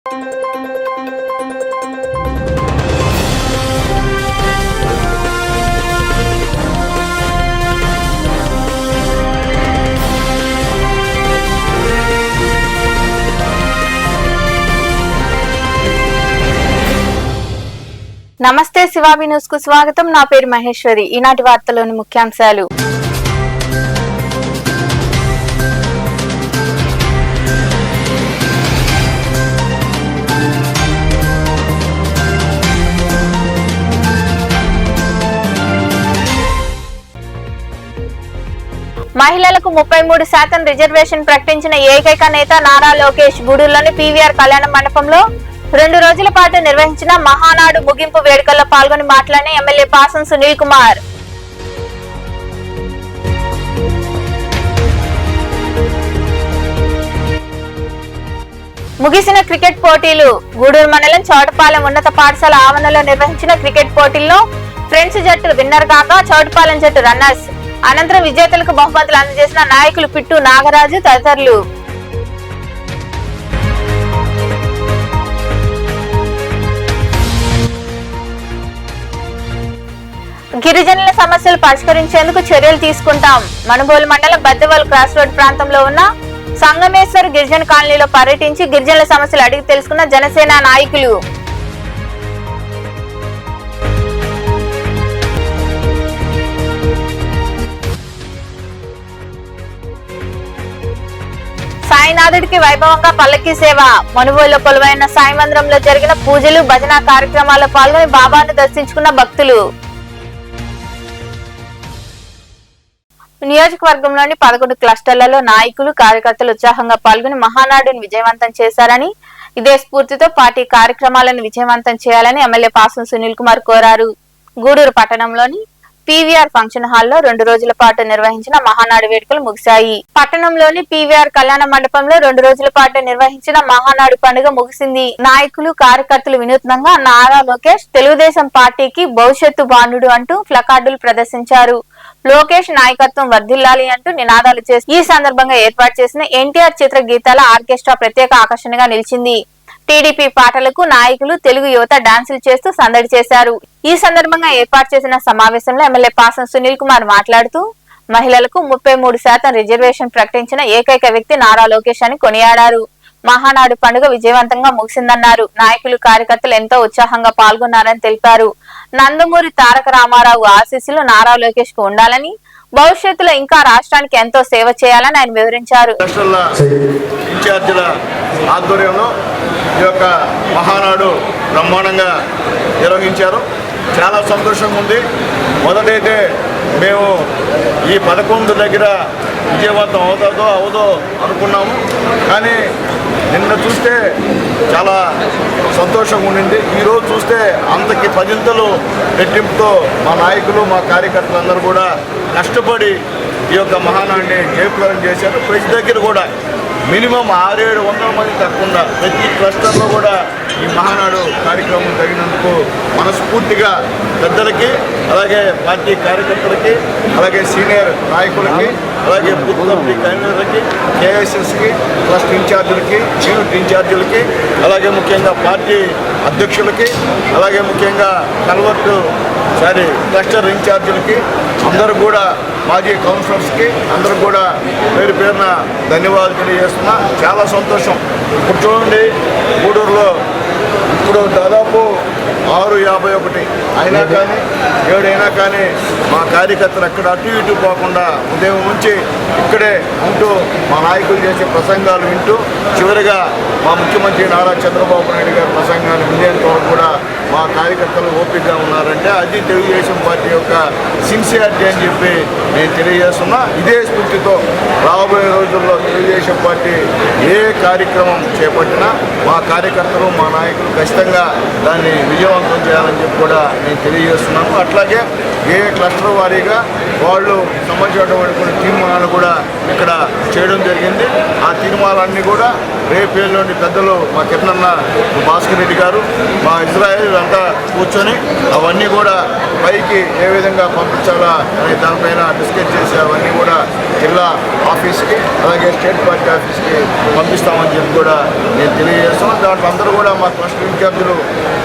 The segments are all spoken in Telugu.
నమస్తే శివాబి న్యూస్ కు స్వాగతం. నా పేరు మహేశ్వరి. ఈనాటి వార్తలోని ముఖ్యాంశాలు. మహిళలకు 33% రిజర్వేషన్ ప్రకటించిన ఏకైక నేత నారా లోకేష్ గూడూరులోని పీవీఆర్ కళ్యాణ మండపంలో 2 రోజుల పాటు నిర్వహించిన మహానాడు ముగింపు వేడుకల్లో పాల్గొని మాట్లాడిన ఎమ్మెల్యే పాసం సునీల్ కుమార్. ముగిసిన క్రికెట్ పోటీలు. గూడూరు మండలం చౌటపాలెం ఉన్నత పాఠశాల ఆవరణలో నిర్వహించిన క్రికెట్ పోటీల్లో ఫ్రెండ్స్ జట్టు విన్నర్ కాగా చౌటపాలెం జట్టు రన్నర్స్. అనంతరం విజేతలకు బహుమతులు అందజేసిన నాయకులు పిట్టు నాగరాజు తదితరులు. గిరిజనుల సమస్యలు పరిష్కరించేందుకు చర్యలు తీసుకుంటాం. మనుబోలు మండలం బద్దెవల్ క్రాస్ రోడ్ ప్రాంతంలో ఉన్న సంగమేశ్వర్ గిరిజన కాలనీలో పర్యటించి గిరిజనుల సమస్యలు అడిగి తెలుసుకున్న జనసేన నాయకులు. సాయినాథుడికి వైభవంగా పల్లకి సేవ. మనుబోలులో కొలువైన సాయి మందిరంలో జరిగిన పూజలు భజన కార్యక్రమాల్లో పాల్గొని బాబాను దర్శించుకున్న భక్తులు. నియోజకవర్గంలోని 11 క్లస్టర్లలో నాయకులు కార్యకర్తలు ఉత్సాహంగా పాల్గొని మహానాడుని విజయవంతం చేశారని, ఇదే స్ఫూర్తితో పార్టీ కార్యక్రమాలను విజయవంతం చేయాలని ఎమ్మెల్యే పాసం సునీల్ కుమార్ కోరారు. గూడూరు పట్టణంలోని పీవీఆర్ ఫంక్షన్ హాల్లో 2 రోజుల పాటు నిర్వహించిన మహానాడు వేడుకలు ముగిశాయి. పట్టణంలోని పీవీఆర్ కళ్యాణ మండపంలో 2 రోజుల పాటు నిర్వహించిన మహానాడు పండుగ ముగిసింది. నాయకులు కార్యకర్తలు వినూత్నంగా నారా లోకేష్ తెలుగుదేశం పార్టీకి భవిష్యత్తు బాణుడు అంటూ ప్లకార్డులు ప్రదర్శించారు. లోకేష్ నాయకత్వం వర్ధిల్లాలి అంటూ నినాదాలు చేసి ఈ సందర్భంగా ఏర్పాటు చేసిన ఎన్టీఆర్ చిత్ర గీతాల ఆర్కెస్ట్రా ప్రత్యేక ఆకర్షణగా నిలిచింది. టీడీపీ పాటలకు నాయకులు తెలుగు యువత డాన్సులు చేస్తూ సందడి చేశారు. ఈ సందర్భంగా ఏర్పాటు చేసిన సమావేశంలో ఎమ్మెల్యే పాసం సునీల్ కుమార్ మాట్లాడుతూ మహిళలకు 33% రిజర్వేషన్ ప్రకటించిన ఏకైక వ్యక్తి నారా లోకేష్ అని కొనియాడారు. మహానాడు పండుగ విజయవంతంగా ముగిసిందన్నారు. నాయకులు కార్యకర్తలు ఎంతో ఉత్సాహంగా పాల్గొన్నారని తెలిపారు. నందమూరి తారక రామారావు ఆశీస్సులు నారా లోకేష్ కు ఉండాలని, భవిష్యత్తులో ఇంకా రాష్ట్రానికి ఎంతో సేవ చేయాలని ఆయన వివరించారు. ఈ యొక్క మహానాడు బ్రహ్మాండంగా నిర్వహించారు. చాలా సంతోషంగా ఉంది. మొదటైతే మేము ఈ 11 దగ్గర విజయవంతం అవుదో అనుకున్నాము, కానీ నిన్న చూస్తే చాలా సంతోషంగా ఉండింది. ఈరోజు చూస్తే అంతకి 10 రెట్టింపుతో మా నాయకులు మా కార్యకర్తలందరూ కూడా కష్టపడి ఈ యొక్క మహానాడిని జయప్రదం చేశారు. ప్రతి దగ్గర కూడా మినిమం 600-700 మంది తప్పకుండా ప్రతి క్లస్టర్లో కూడా ఈ మహానాడు కార్యక్రమం జరిగినందుకు మనస్ఫూర్తిగా పెద్దలకి, అలాగే పార్టీ కార్యకర్తలకి, అలాగే సీనియర్ నాయకులకి, అలాగే బూత్ కమిటీ కన్వీనర్లకి, కేఎస్ఎస్కి, క్లస్టర్ ఇన్ఛార్జీలకి, యూనిట్ ఇన్ఛార్జీలకి, అలాగే ముఖ్యంగా పార్టీ అధ్యక్షులకి, అలాగే ముఖ్యంగా క్లస్టర్ ఇన్ఛార్జీలకి, అందరూ కూడా మాజీ కౌన్సిలర్స్కి అందరూ కూడా పేరు పేరున ధన్యవాదాలు తెలియజేస్తున్నా. చాలా సంతోషం. ఇప్పుడు చూడండి, గూడూరులో ఇప్పుడు దాదాపు 6:51 అయినా కానీ 7 అయినా కానీ మా కార్యకర్తలు ఎక్కడ అటు ఇటు పోకుండా ఉదయం నుంచి ఇక్కడే ఉంటూ మా నాయకులు చేసే ప్రసంగాలు వింటూ చివరిగా మా ముఖ్యమంత్రి నారా చంద్రబాబు నాయుడు గారి ప్రసంగాలు వినేంత వరకు కూడా మా కార్యకర్తలు ఓపికగా ఉన్నారంటే అది తెలుగుదేశం పార్టీ యొక్క సిన్సియారిటీ అని చెప్పి నేను తెలియజేస్తున్నా. ఇదే స్ఫూర్తితో రాబోయే రోజుల్లో తెలుగుదేశం పార్టీ ఏ కార్యక్రమం చేపట్టినా మా కార్యకర్తలు మా నాయకులు ఖచ్చితంగా దాన్ని విజయవంతం చేయాలని చెప్పి కూడా నేను తెలియజేస్తున్నాను. అట్లాగే ఏ క్లస్టర్ వారీగా వాళ్ళు సంబంధించినటువంటి కొన్ని తీర్మానాలు కూడా ఇక్కడ చేయడం జరిగింది. ఆ తీర్మానాలన్నీ కూడా రేపు ఎల్లుండి పెద్దలు మా కిరణన్న భాస్కర్ రెడ్డి గారు మా ఇజ్రాయెల్ అంతా కూర్చొని అవన్నీ కూడా పైకి ఏ విధంగా పంపించాలా అనే దానిపైన డిస్కస్ చేసి అవన్నీ కూడా జిల్లా ఆఫీస్కి అలాగే స్టేట్ పార్టీ ఆఫీస్కి పంపిస్తామని చెప్పి కూడా నేను తెలియజేస్తున్నాను. దాంట్లో అందరూ కూడా మా క్లస్టర్ ఇన్ఛార్జీలు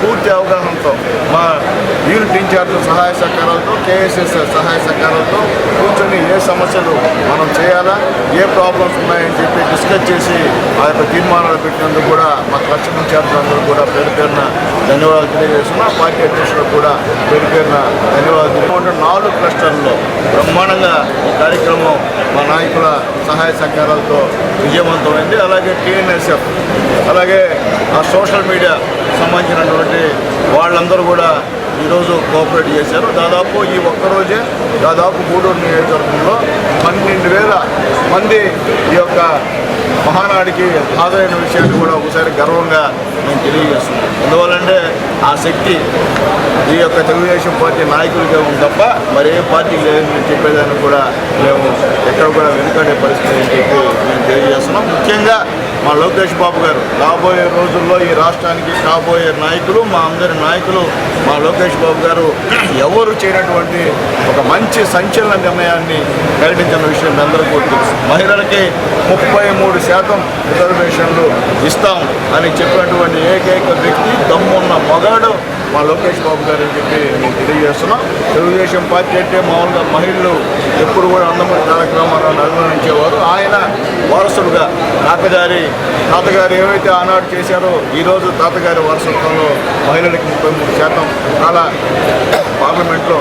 పూర్తి అవగాహనతో మా యూనిట్ ఇన్ఛార్జీల సహాయ సహకారాలతో కేఎస్ఎస్ సహాయ సహకారాలతో కూర్చొని ఏ సమస్యలు మనం చేయాలా, ఏ ప్రాబ్లమ్స్ ఉన్నాయని చెప్పి డిస్కస్ చేసి ఆ యొక్క తీర్మానాలు పెట్టినందుకు కూడా మా క్లస్టర్ ఇన్ఛార్జీలందరూ కూడా పేరు పేరున ధన్యవాదాలు తెలియజేస్తున్నా. పార్టీ అధ్యక్షులకు కూడా పేరు పేరున ధన్యవాదాలు తెలియజేస్తున్నా. 4 క్లస్టర్లలో బ్రహ్మాండంగా ఈ కార్యక్రమం మా నాయకుల సహాయ సహకారాలతో విజయవంతమైంది. అలాగే టీఎన్ఎస్ఎఫ్ అలాగే ఆ సోషల్ మీడియా సంబంధించినటువంటి వాళ్ళందరూ కూడా ఈరోజు కోఆపరేట్ చేశారు. దాదాపు ఈ ఒక్కరోజే దాదాపు గూడూరు నియోజకవర్గంలో 12,000 మంది ఈ యొక్క మహానాడికి హాజరైన విషయాన్ని కూడా ఒకసారి గర్వంగా నేను తెలియజేస్తున్నాను. ఎందువల్లంటే ఆ శక్తి ఈ యొక్క తెలుగుదేశం పార్టీ నాయకులకే ఉంది తప్ప మరే పార్టీకి లేదని చెప్పేదాన్ని కూడా మేము ఎక్కడ కూడా వెనుకాడే పరిస్థితి అని చెప్పి మేము తెలియజేస్తున్నాం. ముఖ్యంగా మా లోకేష్ బాబు గారు రాబోయే రోజుల్లో ఈ రాష్ట్రానికి కాబోయే నాయకులు, మా అందరి నాయకులు మా లోకేష్ బాబు గారు ఎవరు చేయనటువంటి ఒక మంచి సంచలన నిర్ణయాన్ని ప్రకటించిన విషయం మీ అందరికీ కూడా తెలుసు. మహిళలకి 33% రిజర్వేషన్లు ఇస్తాం అని చెప్పినటువంటి ఏకైక వ్యక్తి దమ్మున్న మగాడు మా లోకేష్ బాబు గారు అని చెప్పి నేను తెలియజేస్తున్నాం. తెలుగుదేశం పార్టీ అంటే మామూలుగా మహిళలు ఎప్పుడు కూడా నందమూరి తారక రామారావుని అభిమానించేవారు. ఆయన వారసుడుగా తాతగారు ఏవైతే ఆనాడు చేశారో ఈరోజు తాతగారి వారసత్వంలో మహిళలకి 33% చాలా పార్లమెంట్లో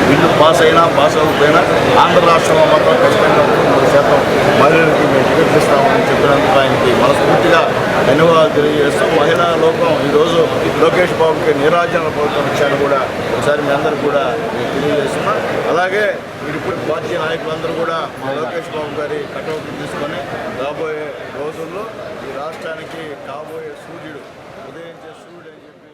బిల్లు పాస్ అయినా పాస్ అవ్వకపోయినా ఆంధ్ర రాష్ట్రంలో మాత్రం ఖచ్చితంగా 33% మహిళలకి మేము టికెట్ ఇస్తామని చెప్పినందుకు ఆయనకి మనస్ఫూర్తిగా ధన్యవాదాలు తెలియజేస్తాం. మహిళా లోకం ఈరోజు లోకేష్ బాబుకి నీరాజన ప్రభుత్వం విషయాన్ని కూడా ఒకసారి మీ అందరూ కూడా తెలియజేస్తున్నాం. అలాగే ఇప్పుడు పార్టీ నాయకులందరూ కూడా మా లోకేష్ బాబు గారి కటౌట్లు తీసుకొని రాబోయే రోజుల్లో ఈ రాష్ట్రానికి కాబోయే సూర్యుడు ఉదయించే సూర్యుడు అని చెప్పి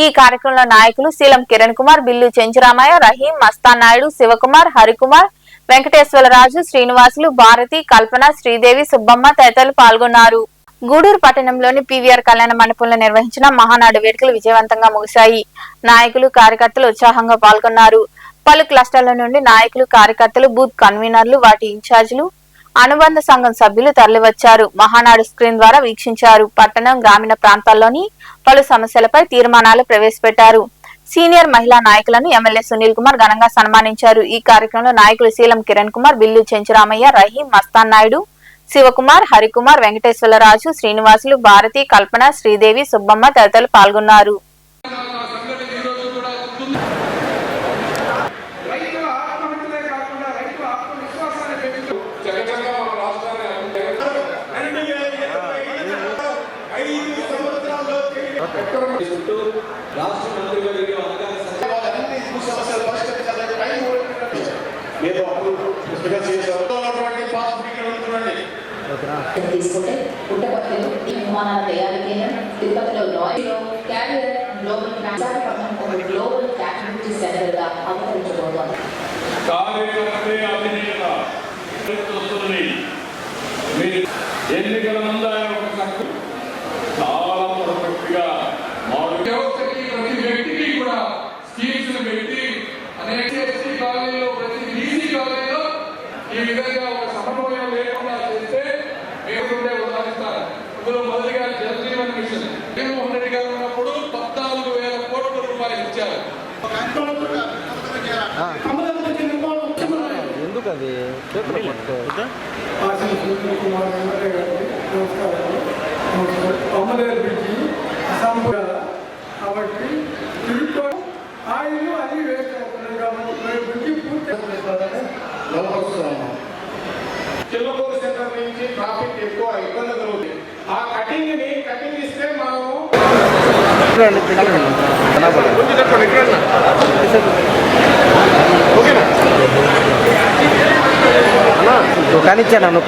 ఈ కార్యక్రమంలో నాయకులు శీలం కిరణ్ కుమార్, బిల్లు చెంచురామయ్య, రహీం, మస్తాన్ నాయుడు, శివకుమార్, హరికుమార్, వెంకటేశ్వరరాజు, శ్రీనివాసులు, భారతి, కల్పన, శ్రీదేవి, సుబ్బమ్మ తదితరులు పాల్గొన్నారు. గూడూరు పట్టణంలోని పీవీఆర్ కళ్యాణ మండపంలో నిర్వహించిన మహానాడు వేడుకలు విజయవంతంగా ముగిశాయి. నాయకులు, కార్యకర్తలు ఉత్సాహంగా పాల్గొన్నారు. పలు క్లస్టర్ల నుండి నాయకులు, కార్యకర్తలు, బూత్ కన్వీనర్లు, వాటి ఇన్ఛార్జీలు, అనుబంధ సంఘం సభ్యులు తరలివచ్చారు. మహానాడు స్క్రీన్ ద్వారా వీక్షించారు. పట్టణం, గ్రామీణ ప్రాంతాల్లోని పలు సమస్యలపై తీర్మానాలు ప్రవేశపెట్టారు. సీనియర్ మహిళా నాయకులను ఎమ్మెల్యే సునీల్ కుమార్ ఘనంగా సన్మానించారు. ఈ కార్యక్రమంలో నాయకులు శీలం కిరణ్ కుమార్, బిల్లు చెంచురామయ్య, రహీం, మస్తాన్ నాయుడు, శివకుమార్, హరికుమార్, వెంకటేశ్వరరాజు, శ్రీనివాసులు, భారతి, కల్పన, శ్రీదేవి, సుబ్బమ్మ తదితరులు పాల్గొన్నారు. తీసుకుంటే పుట్టపర్తిలో విమానాల తయారీ కేంద్రం, తిరుపతిలో నాయిలో క్యారియర్ గ్లోబల్ విశాఖపట్నం ఒక గ్లోబల్ క్యాటగిరీ సెంటర్గా అవతరించబోతోంది. ఎన్నికల ముందు చాలా పర్ఫెక్ట్గా ప్రతి వ్యక్తికి కూడా స్కీమ్స్ పెట్టి అనేక ఎస్సీ కాలనీలో ప్రతి బీసీ కాలనీలో ఈ విధంగా ఒక సమన్వయం లేకుండా చేస్తే మేముండే ఉదాహరిస్తారు. ఇందులో మొదటిగా జలజీవన్ మిషన్ జగన్మోహన్ రెడ్డి గారు ఉన్నప్పుడు 14,000 కోట్ల రూపాయలు ఇచ్చారు. ఎందుకది కాబట్టి ఆయన అది వేస్ట్ అవుతుంది కాబట్టి బ్రిడ్జి పూర్తి చిల్లకూరు సెంటర్ నుంచి ట్రాఫిక్ ఎక్కువ ఇబ్బంది కలుగుతుంది. ఆ కటింగ్ ఇస్తే మనము నుకానిచ్చాను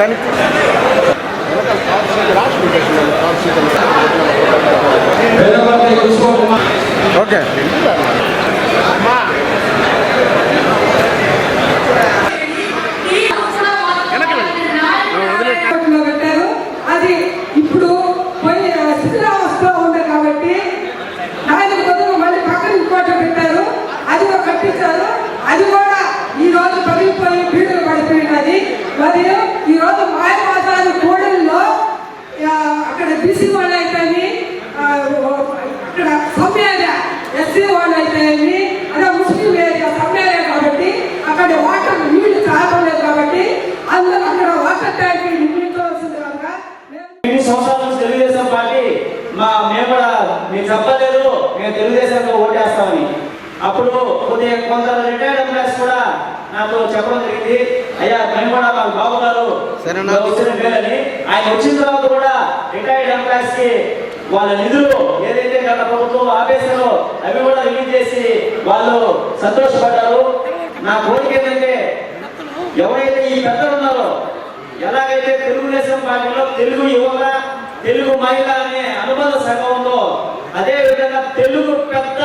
ఓకే మేము కూడా మీరు చెప్పలేదు మేము తెలుగుదేశంలో ఓటేస్తామని. అప్పుడు కొద్దిగా కొందరు రిటైర్డ్ ఎంప్లాయీస్ కూడా నాకు చెప్పడం జరిగింది, అయ్యా మేము కూడా మా బాబు గారు వచ్చిన పేరని. ఆయన వచ్చిన తర్వాత కూడా రిటైర్డ్ ఎంప్లాయీస్ కి వాళ్ళ నిధులు ఏదైతే గత ప్రభుత్వం ఆపేశారో అవి కూడా రిలీజ్ చేసి వాళ్ళు సంతోషపడ్డారు. నా కోరిక ఏంటంటే ఎవరైతే ఈ పెద్దలు ఉన్నారో, ఎలాగైతే తెలుగుదేశం పార్టీలో తెలుగు యువత తెలుగు మహిళ అనే అనుబంధ సంఘం ఉందో, అదే విధంగా తెలుగు పెద్ద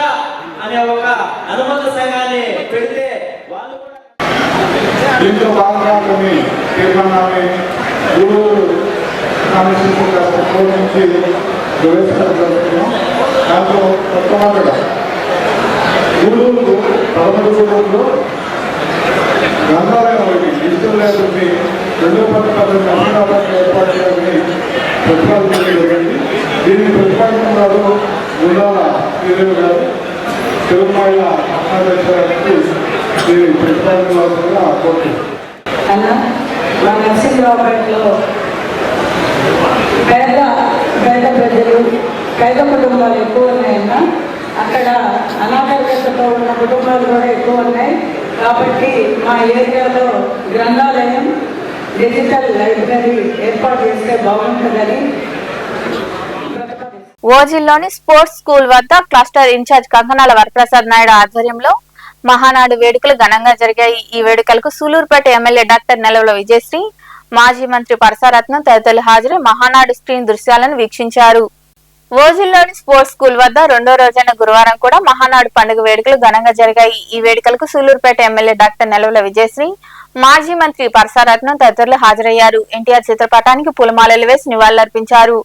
అనే ఒక అనుబంధ సంఘాన్ని పెడితే వాళ్ళు కూడా దీంతో భాగంగా కొన్ని తీర్మానాన్ని గూడూరు నుంచి ప్రవేశపెడుతున్నాం. దాంట్లో మొట్టమొదటిగా గూడూరు పదమూడులో గ్రంథాలయం ఒకటి డిజిటల్ లైబ్రరీ 2018 అహ్మదాబాద్ ఏర్పాటు చేయాలని ప్రతిపాదించడం జరిగింది. దీన్ని ప్రతిపాదించారు గుండాల శ్రీదేవి గారు, తెలుగు మహిళ అహ్మదాబాద్కి దీన్ని ప్రతిపాదించాల్సిందిగా కోరుతున్నాను. అలా మా నరసింహరావుపేటలో పేద ప్రజలు పేద కుటుంబాలు ఎక్కువ ఉన్నాయన్న. అక్కడ అనాథరికతతో ఉన్న కుటుంబాలు కూడా ఎక్కువ ఉన్నాయి. కాబట్టి మా ఏరియాలో గ్రంథాలయం డిజిటల్ లైబ్రరీ ఏర్పాటు చేస్తే బాగుంటుందని. ఓజిల్లోని స్పోర్ట్స్ స్కూల్ వద్ద క్లస్టర్ ఇన్ఛార్జ్ కంకణాల వరప్రసాద్ నాయుడు ఆధ్వర్యంలో మహానాడు వేడుకలు ఘనంగా జరిగాయి. ఈ వేడుకలకు సూలూరుపేట ఎమ్మెల్యే డాక్టర్ నెలవుల విజయశ్రీ, మాజీ మంత్రి పరసారత్నం తదితరులు హాజరై మహానాడు స్క్రీన్ దృశ్యాలను వీక్షించారు. ఓజిల్లోని స్పోర్ట్స్ స్కూల్ వద్ద రెండో రోజైన గురువారం కూడా మహానాడు పండుగ వేడుకలు ఘనంగా జరిగాయి. ఈ వేడుకలకు సూలూరుపేట ఎమ్మెల్యే డాక్టర్ నెలవుల విజయశ్రీ, మాజీ మంత్రి పరసారత్నం తదితరులు హాజరయ్యారు. ఎన్టీఆర్ చిత్రపటానికి పూలమాలలు వేసి నివాళులర్పించారు.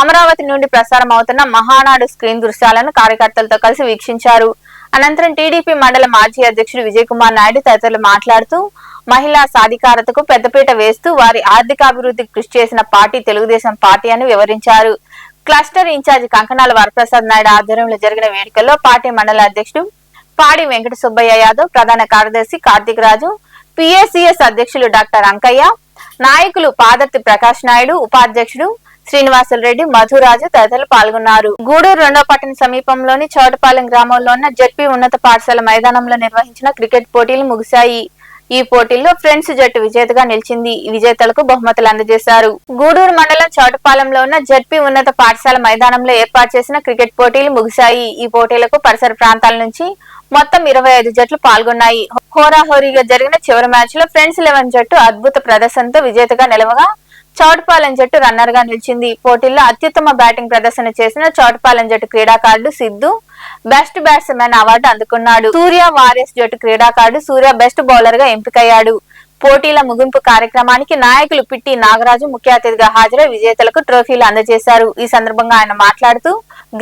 అమరావతి నుండి ప్రసారం అవుతున్న మహానాడు స్క్రీన్ దృశ్యాలను కార్యకర్తలతో కలిసి వీక్షించారు. అనంతరం టీడీపీ మండల మాజీ అధ్యక్షుడు విజయ్ కుమార్ నాయుడు తదితరులు మాట్లాడుతూ మహిళా సాధికారతకు పెద్దపీట వేస్తూ వారి ఆర్థికాభివృద్ధికి కృషి చేసిన పార్టీ తెలుగుదేశం పార్టీ అని వివరించారు. క్లస్టర్ ఇన్ఛార్జి కంకణాల వరప్రసాద్ నాయుడు ఆధ్వర్యంలో జరిగిన వేడుకల్లో పార్టీ మండల అధ్యక్షుడు పాడి వెంకట సుబ్బయ్య యాదవ్, ప్రధాన కార్యదర్శి కార్తిక్ రాజు, పిఏసిఎస్ అధ్యక్షులు డాక్టర్ అంకయ్య, నాయకులు పాదర్తి ప్రకాష్ నాయుడు, ఉపాధ్యక్షుడు శ్రీనివాసులు రెడ్డి, మధురాజు తదితరులు పాల్గొన్నారు. గూడూరు రెండో పట్టణ సమీపంలోని చోటపాలెం గ్రామంలో ఉన్న జెడ్పీ ఉన్నత పాఠశాల మైదానంలో నిర్వహించిన క్రికెట్ పోటీలు ముగిశాయి. ఈ పోటీల్లో ఫ్రెండ్స్ జట్టు విజేతగా నిలిచింది. విజేతలకు బహుమతులు అందజేశారు. గూడూరు మండలం చోటపాలెంలో ఉన్న జెడ్పీ ఉన్నత పాఠశాల మైదానంలో ఏర్పాటు చేసిన క్రికెట్ పోటీలు ముగిశాయి. ఈ పోటీలకు పరిసర ప్రాంతాల నుంచి మొత్తం 25 జట్లు పాల్గొన్నాయి. హోరాహోరీగా జరిగిన చివరి మ్యాచ్ లో ఫ్రెండ్స్ 11 జట్టు అద్భుత ప్రదర్శనతో విజేతగా నిలవగా చౌటపాలెం జట్టు రన్నర్ గా నిలిచింది. పోటీల్లో అత్యుత్తమ బ్యాటింగ్ ప్రదర్శన చేసిన చౌటపాలెం జట్టు క్రీడాకారుడు సిద్ధు బెస్ట్ బ్యాట్స్మెన్ అవార్డు అందుకున్నాడు. సూర్య వారియర్స్ జట్టు క్రీడాకారుడు సూర్య బెస్ట్ బౌలర్ గా ఎంపికయ్యాడు. పోటీల ముగింపు కార్యక్రమానికి నాయకులు పిట్టి నాగరాజు ముఖ్య అతిథిగా హాజరై విజేతలకు ట్రోఫీలు అందజేశారు. ఈ సందర్భంగా ఆయన మాట్లాడుతూ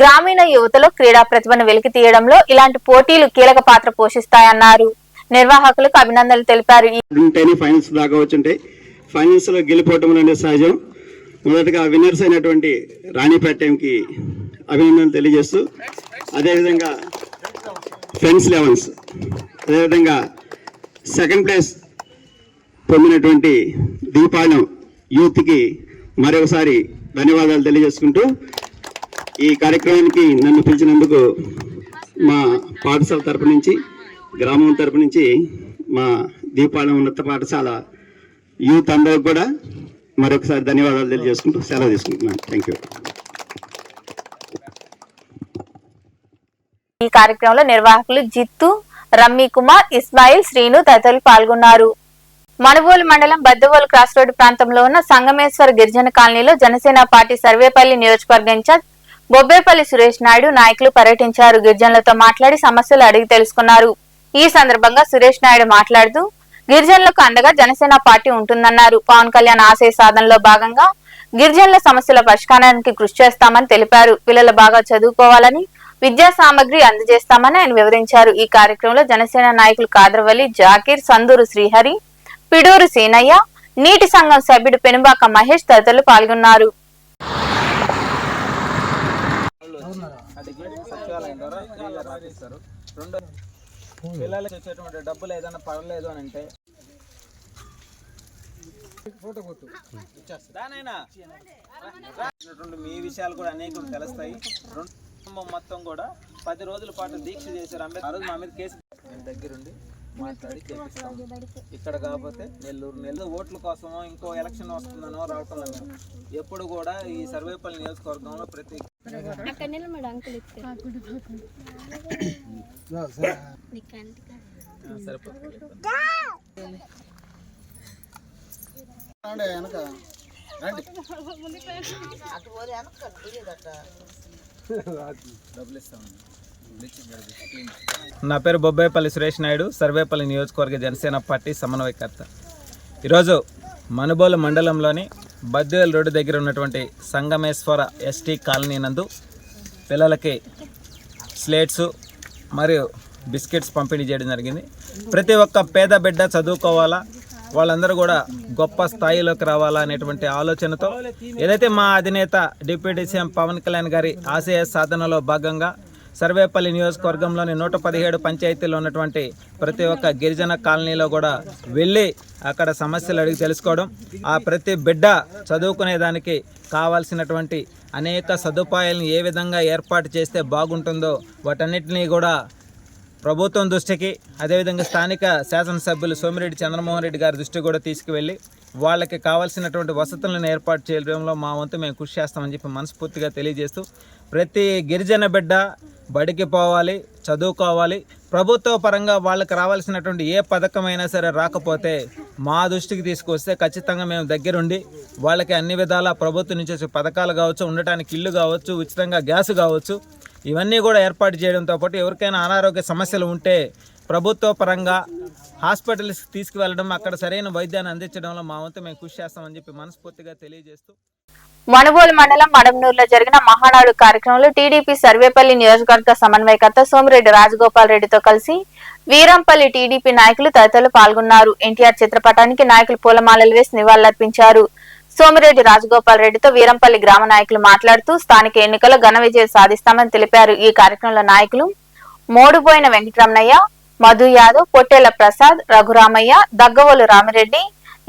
గ్రామీణ యువతలో క్రీడా ప్రతిభను వెలికి తీయడంలో ఇలాంటి పోటీలు కీలక పాత్ర పోషిస్తాయన్నారు. నిర్వాహకులకు అభినందనలు తెలిపారు. ఫైనల్స్ లో గెలిపోవటం అనేది సహజం. మొదటగా విన్నర్స్ అయినటువంటి రాణిపేట టీంకి అభినందనలు తెలియజేస్తూ, అదేవిధంగా ఫ్రెండ్స్ 11, అదేవిధంగా సెకండ్ ప్లేస్ పొందినటువంటి దీపాళం యూత్కి మరొకసారి ధన్యవాదాలు తెలియజేసుకుంటూ, ఈ కార్యక్రమానికి నన్ను పిలిచినందుకు మా పాఠశాల తరపు నుంచి, గ్రామం తరపు నుంచి, మా దీపాళం ఉన్నత పాఠశాల యూత్ అందరికి కూడా మరొకసారి ధన్యవాదాలు తెలియజేసుకుంటూ సెలవు తీసుకుంటున్నాను. Thank you. ఈ కార్యక్రమంలో నిర్వాహకులు జిత్తు, రమ్మీ కుమార్, ఇస్మాయిల్, శ్రీను తదితరులు పాల్గొన్నారు. మనుబోలు మండలం బద్దవోలు క్రాస్ రోడ్డు ప్రాంతంలో ఉన్న సంగమేశ్వర గిరిజన కాలనీలో జనసేన పార్టీ సర్వేపల్లి నియోజకవర్గ ఇన్ఛార్జ్ బొబ్బేపల్లి సురేష్ నాయుడు నాయకులు పర్యటించారు. గిరిజనులతో మాట్లాడి సమస్యలు అడిగి తెలుసుకున్నారు. ఈ సందర్భంగా సురేష్ నాయుడు మాట్లాడుతూ గిరిజనులకు అండగా జనసేన పార్టీ ఉంటుందన్నారు. పవన్ కళ్యాణ్ ఆశయ సాధనలో భాగంగా గిరిజనుల సమస్యల పరిష్కారానికి కృషి చేస్తామని తెలిపారు. పిల్లలు బాగా చదువుకోవాలని విద్యా సామగ్రి అందజేస్తామని ఆయన వివరించారు. ఈ కార్యక్రమంలో జనసేన నాయకులు కాదర్వల్లి జాకీర్, సందూరు శ్రీహరి, పిడూరు సీనయ్య, నీటి సంఘం సభ్యుడు పెనుబాక మహేష్ తదితరులు పాల్గొన్నారు. పిల్లలకి వచ్చేటువంటి డబ్బులు ఏదైనా పడలేదు అని అంటే మీ విషయాలు కూడా అనేకం తెలుస్తాయి. కుటుంబం మొత్తం కూడా 10 రోజుల పాటు దీక్ష చేశారు. ఆ రోజు మా మీద కేసు దగ్గరుండి మాట్లాడి చేపిస్తాం. ఇక్కడ కాకపోతే నెల్లూరు ఓట్ల కోసమో ఇంకో ఎలక్షన్ వస్తుందనో రావటం లేదు. ఎప్పుడు కూడా ఈ సర్వేపల్లి నియోజకవర్గంలో ప్రతి నా పేరు బొబ్బాయిపల్లి సురేష్ నాయుడు, సర్వేపల్లి నియోజకవర్గ జనసేన పార్టీ సమన్వయకర్త. ఈరోజు మనుబోలు మండలంలోని బద్వేల్ రోడ్డు దగ్గర ఉన్నటువంటి సంగమేశ్వర ఎస్టీ కాలనీ నందు పిల్లలకి స్లేట్స్ మరియు బిస్కెట్స్ పంపిణీ చేయడం జరిగింది. ప్రతి ఒక్క పేద బిడ్డ చదువుకోవాలా, వాళ్ళందరూ కూడా గొప్ప స్థాయిలోకి రావాలా అనేటువంటి ఆలోచనతో ఏదైతే మా అధినేత డిప్యూటీ సీఎం పవన్ కళ్యాణ్ గారి ఆశయ సాధనలో భాగంగా సర్వేపల్లి నియోజకవర్గంలోని 117 పంచాయతీల్లో ఉన్నటువంటి ప్రతి ఒక్క గిరిజన కాలనీలో కూడా వెళ్ళి అక్కడ సమస్యలు అడిగి తెలుసుకోవడం, ఆ ప్రతి బిడ్డ చదువుకునేదానికి కావాల్సినటువంటి అనేక సదుపాయాలను ఏ విధంగా ఏర్పాటు చేస్తే బాగుంటుందో వాటన్నిటినీ కూడా ప్రభుత్వం దృష్టికి, అదేవిధంగా స్థానిక శాసనసభ్యులు సోమిరెడ్డి చంద్రమోహన్ రెడ్డి గారి దృష్టికి కూడా తీసుకువెళ్ళి వాళ్ళకి కావాల్సినటువంటి వసతులను ఏర్పాటు చేయడంలో మా వంతు మేము కృషి చేస్తామని చెప్పి మనస్ఫూర్తిగా తెలియజేస్తూ, ప్రతి గిరిజన బిడ్డ బడికి పోవాలి, చదువుకోవాలి. ప్రభుత్వ పరంగా వాళ్ళకి రావాల్సినటువంటి ఏ పథకమైనా సరే రాకపోతే మా దృష్టికి తీసుకొస్తే ఖచ్చితంగా మేము దగ్గరుండి వాళ్ళకి అన్ని విధాల ప్రభుత్వం నుంచి వచ్చే పథకాలు కావచ్చు, ఉండటానికి ఇల్లు కావచ్చు, ఉచితంగా గ్యాస్ కావచ్చు, ఇవన్నీ కూడా ఏర్పాటు చేయడంతో పాటు ఎవరికైనా అనారోగ్య సమస్యలు ఉంటే ప్రభుత్వ పరంగా హాస్పిటల్స్కి తీసుకువెళ్ళడం, అక్కడ సరైన వైద్యాన్ని అందించడంలో మా వంతు మేము కృషి చేస్తామని చెప్పి మనస్ఫూర్తిగా తెలియజేస్తూ, మనుబోలు మండలం మడమనూరులో జరిగిన మహానాడు కార్యక్రమంలో టీడీపీ సర్వేపల్లి నియోజకవర్గ సమన్వయకర్త సోమిరెడ్డి రాజగోపాల్ రెడ్డితో కలిసి వీరంపల్లి టీడీపీ నాయకులు తదితరులు పాల్గొన్నారు. ఎన్టీఆర్ చిత్రపటానికి నాయకులు పూలమాలలు వేసి నివాళులర్పించారు. సోమిరెడ్డి రాజగోపాల్ రెడ్డితో వీరంపల్లి గ్రామ నాయకులు మాట్లాడుతూ స్థానిక ఎన్నికల్లో ఘన విజయం సాధిస్తామని తెలిపారు. ఈ కార్యక్రమంలో నాయకులు మోడుబోయిన వెంకటరమణయ్య, మధు యాదవ్, పొట్టేల ప్రసాద్, రఘురామయ్య, దగ్గవోలు రామిరెడ్డి,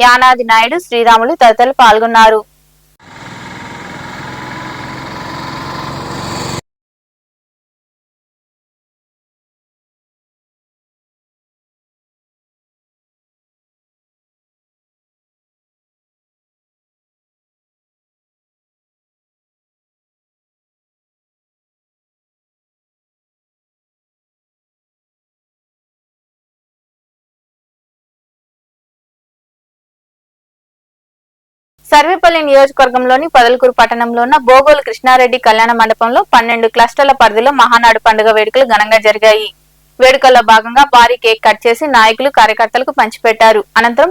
యానాది నాయుడు, శ్రీరాములు తదితరులు పాల్గొన్నారు. సర్వేపల్లి నియోజకవర్గంలోని పొదలకూరు పట్టణంలో ఉన్న బోగోలు కృష్ణారెడ్డి కళ్యాణ మండపంలో 12 క్లస్టర్ల పరిధిలో మహానాడు పండుగ వేడుకలు ఘనంగా జరిగాయి. వేడుకల్లో భాగంగా భారీ కేక్ కట్ చేసి నాయకులు కార్యకర్తలకు పంచిపెట్టారు. అనంతరం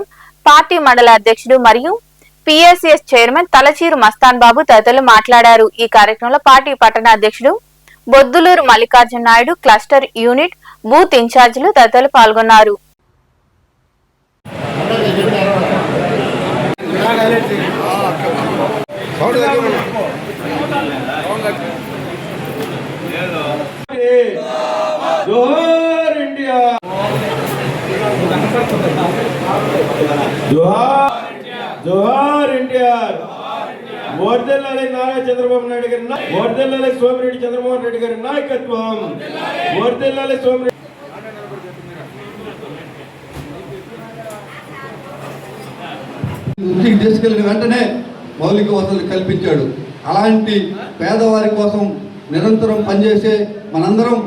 పార్టీ మండల అధ్యక్షుడు మరియు పిఎస్సిఎస్ చైర్మన్ తలచీరు మస్తాన్ బాబు తదితరులు మాట్లాడారు. ఈ కార్యక్రమంలో పార్టీ పట్టణ అధ్యక్షుడు Boddulur Mallikarjuna Naidu, cluster unit booth ఇన్ఛార్జీలు తదితరులు పాల్గొన్నారు. జోహార్ ఇండియా, జోహార్ ఎన్టీఆర్, వర్ధిల్లాలి నారా చంద్రబాబు నాయుడు గారి, వర్ధిల్లాలి సోమిరెడ్డి చంద్రమోహన్ రెడ్డి గారి నాయకత్వం, వర్ధిల్లాలి సోమిరెడ్డి. వృద్ధికి తీసుకెళ్లిన వెంటనే మౌలిక వసతులు కల్పించాడు. అలాంటి పేదవారి కోసం నిరంతరం పనిచేసే మనందరం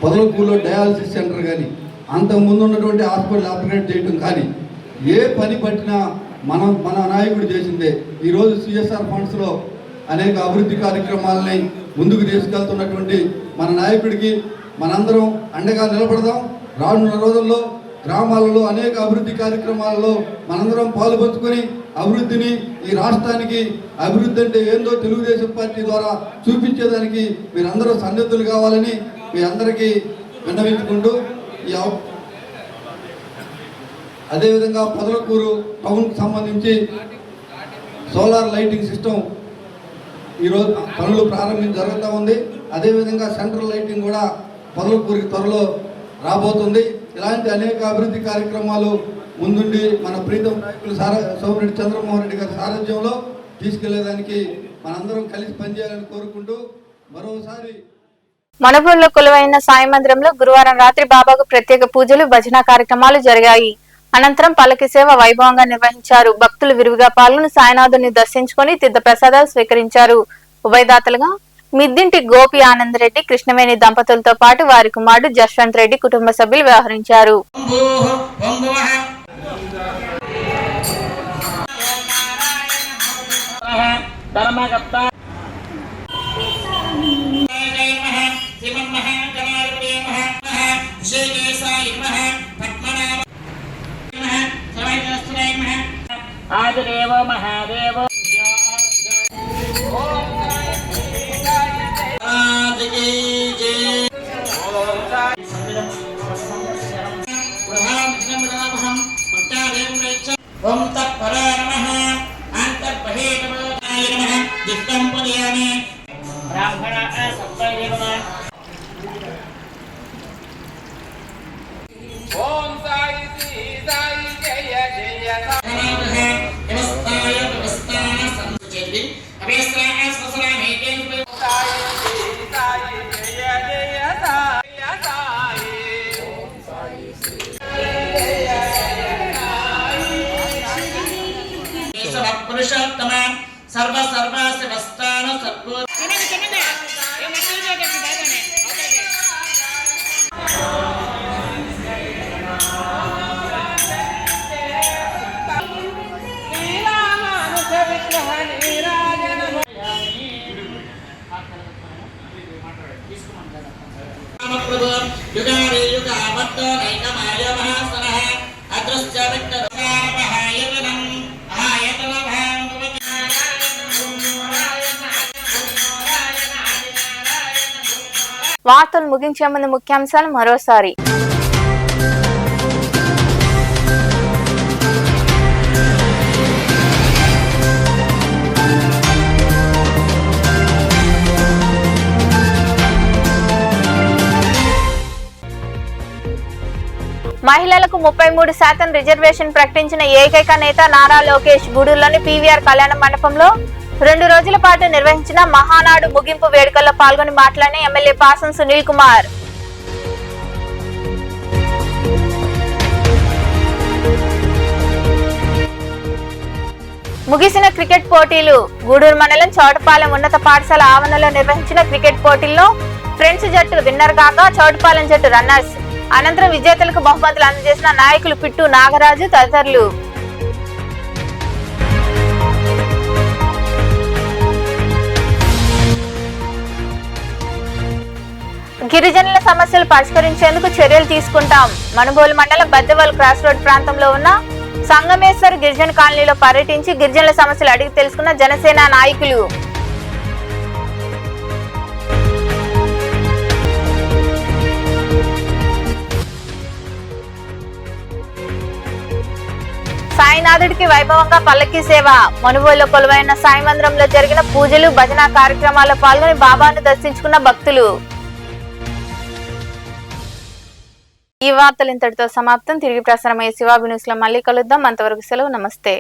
పొదలకూరులో డయాలసిస్ సెంటర్ కానీ, అంతకుముందు ఉన్నటువంటి హాస్పిటల్ అప్గ్రేడ్ చేయడం కానీ, ఏ పని పట్టినా మన నాయకుడు చేసిందే. ఈరోజు సిఎస్ఆర్ ఫండ్స్లో అనేక అభివృద్ధి కార్యక్రమాలని ముందుకు తీసుకెళ్తున్నటువంటి మన నాయకుడికి మనందరం అండగా నిలబడదాం. రానున్న రోజుల్లో గ్రామాలలో అనేక అభివృద్ధి కార్యక్రమాలలో మనందరం పాలుపంచుకొని అభివృద్ధిని, ఈ రాష్ట్రానికి అభివృద్ధి అంటే ఏందో తెలుగుదేశం పార్టీ ద్వారా చూపించేదానికి మీరందరూ సన్నద్ధులు కావాలని మీ అందరికీ విన్నవించుకుంటూ, అదేవిధంగా పొదలకూరు టౌన్కి సంబంధించి సోలార్ లైటింగ్ సిస్టమ్ ఈరోజు పనులు జరుగుతూ ఉంది. అదేవిధంగా సెంట్రల్ లైటింగ్ కూడా పొదలకూరుకి త్వరలో రాబోతుంది. ఇలాంటి అనేక అభివృద్ధి కార్యక్రమాలు ముందుండి మన ప్రీతం నాయకులు సోమిరెడ్డి చంద్రమోహన్ రెడ్డి గారి సారథ్యంలో తీసుకెళ్లేదానికి మనందరం కలిసి పనిచేయాలని కోరుకుంటూ మరోసారి మనపూర్లో కొలువైన సాయి మందిరంలో గురువారం రాత్రి బాబాకు ప్రత్యేక పూజలు భజన కార్యక్రమాలు జరిగాయి. అనంతరం పల్లకి సేవ వైభవంగా నిర్వహించారు. భక్తులు విరివిగా పాల్గొని సాయినాథుని దర్శించుకుని తీర్థ ప్రసాదాలు స్వీకరించారు. ఉభయదాతలుగా మిద్దింటి గోపి ఆనంద్ రెడ్డి, కృష్ణవేణి దంపతులతో పాటు వారి కుమారుడు జశ్వంత్ రెడ్డి కుటుంబ సభ్యులు వ్యవహరించారు. ఆదిదేవో మహాదేవో ఓం తత్పరా నమః అంతర్బహే నమః దిష్టం పుర్యామి బ్రాహ్మణ సత్వే నమః. ఓం సాయి శ్రీ సాయి జయ జయ వ్యవస్థాయ వ్యవస్థాన సంచేతి అభయస్రాయ స్వసరామే కేంద్ర సాయి శ్రీ సాయి జయ జయ సాయి సాయి ఓం సాయి శ్రీ జయ కేశవ పురుషోత్తమ సర్వ సర్వాస్య వస్తాన సద్గు యుగారే యుగావత్త నైకమాయ మహాసనః అదృశ్య వ్యక్తరూపాయతనం ఆయతనభాం వార్తలు ముగించే ముందు ముఖ్యాంశాలు మరోసారి. మహిళలకు 33% రిజర్వేషన్ ప్రకటించిన ఏకైక నేత నారా లోకేష్. గూడూరులోని పీవీఆర్ కళ్యాణ మండపంలో 2 రోజుల పాటు నిర్వహించిన మహానాడు ముగింపు వేడుకల్లో పాల్గొని మాట్లాడిన ఎమ్మెల్యే పాసం సునీల్ కుమార్. ముగిసిన క్రికెట్ పోటీలు. గూడూరు మండలం చౌటపాలెం ఉన్నత పాఠశాల ఆవరణలో నిర్వహించిన క్రికెట్ పోటీల్లో ఫ్రెండ్స్ జట్టు విన్నర్ కాగా చౌటపాలెం జట్టు రన్నర్స్. అనంతరం విజేతలకు బహుమతులు అందజేసిన నాయకులు పిట్టు నాగరాజు తదితరులు. గిరిజనుల సమస్యలు పరిష్కరించేందుకు చర్యలు తీసుకుంటాం. మనుబోలు మండలం బద్దెవల్ క్రాస్ రోడ్ ప్రాంతంలో ఉన్న సంగమేశ్వర్ గిరిజన కాలనీలో పర్యటించి గిరిజనుల సమస్యలు అడిగి తెలుసుకున్న జనసేన నాయకులు. సాయినాథుడికి వైభవంగా పల్లకి సేవ. మనుబోలులో కొలువైన సాయి మందిరంలో జరిగిన పూజలు భజన కార్యక్రమాల్లో పాల్గొని బాబాను దర్శించుకున్న భక్తులు. ఈ వార్తలు ఇంతటితో సమాప్తం. తిరిగి ప్రసారమయ్యే శివాబి న్యూస్ లో మళ్ళీ కలుద్దాం. అంతవరకు సెలవు. నమస్తే.